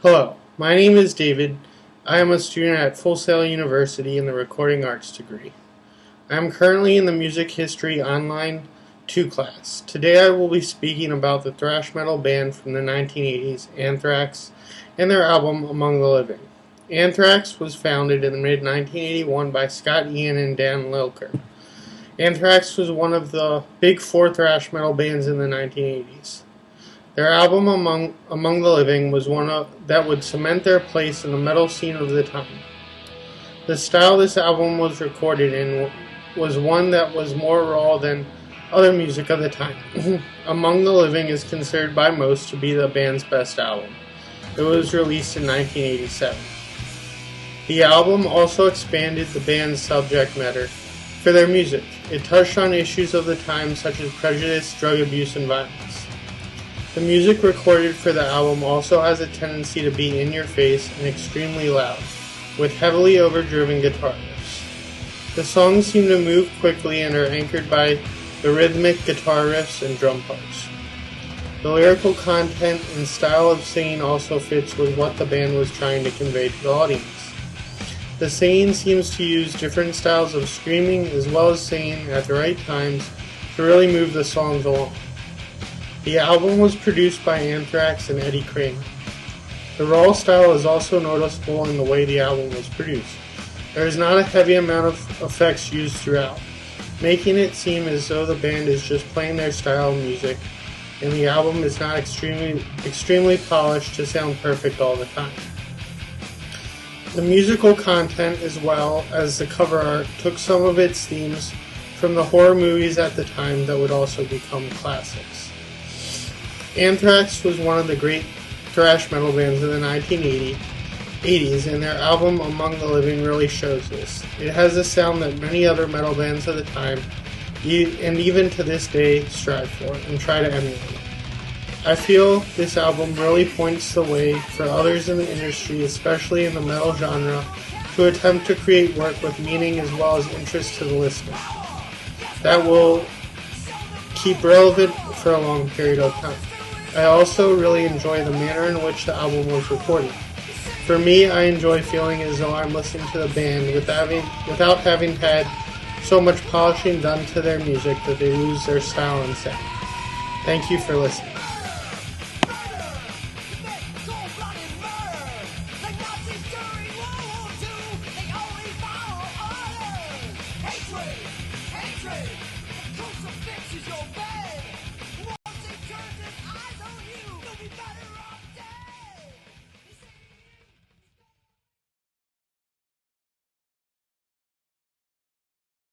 Hello, my name is David. I am a student at Full Sail University in the Recording Arts degree. I am currently in the Music History Online 2 class. Today I will be speaking about the thrash metal band from the 1980s, Anthrax, and their album Among the Living. Anthrax was founded in the mid-1981 by Scott Ian and Dan Lilker. Anthrax was one of the big four thrash metal bands in the 1980s. Their album Among the Living was one that would cement their place in the metal scene of the time. The style this album was recorded in was one that was more raw than other music of the time. Among the Living is considered by most to be the band's best album. It was released in 1987. The album also expanded the band's subject matter for their music. It touched on issues of the time such as prejudice, drug abuse, and violence. The music recorded for the album also has a tendency to be in your face and extremely loud, with heavily overdriven guitar riffs. The songs seem to move quickly and are anchored by the rhythmic guitar riffs and drum parts. The lyrical content and style of singing also fits with what the band was trying to convey to the audience. The singing seems to use different styles of screaming as well as singing at the right times to really move the songs along. The album was produced by Anthrax and Eddie Kramer. The raw style is also noticeable in the way the album was produced. There is not a heavy amount of effects used throughout, making it seem as though the band is just playing their style of music, and the album is not extremely polished to sound perfect all the time. The musical content as well as the cover art took some of its themes from the horror movies at the time that would also become classics. Anthrax was one of the great thrash metal bands of the 1980s, and their album Among the Living really shows this. It has a sound that many other metal bands of the time, and even to this day, strive for and try to emulate. I feel this album really points the way for others in the industry, especially in the metal genre, to attempt to create work with meaning as well as interest to the listener that will keep relevant for a long period of time. I also really enjoy the manner in which the album was recorded. For me, I enjoy feeling as though I'm listening to the band without having had so much polishing done to their music that they lose their style and sound. Thank you for listening.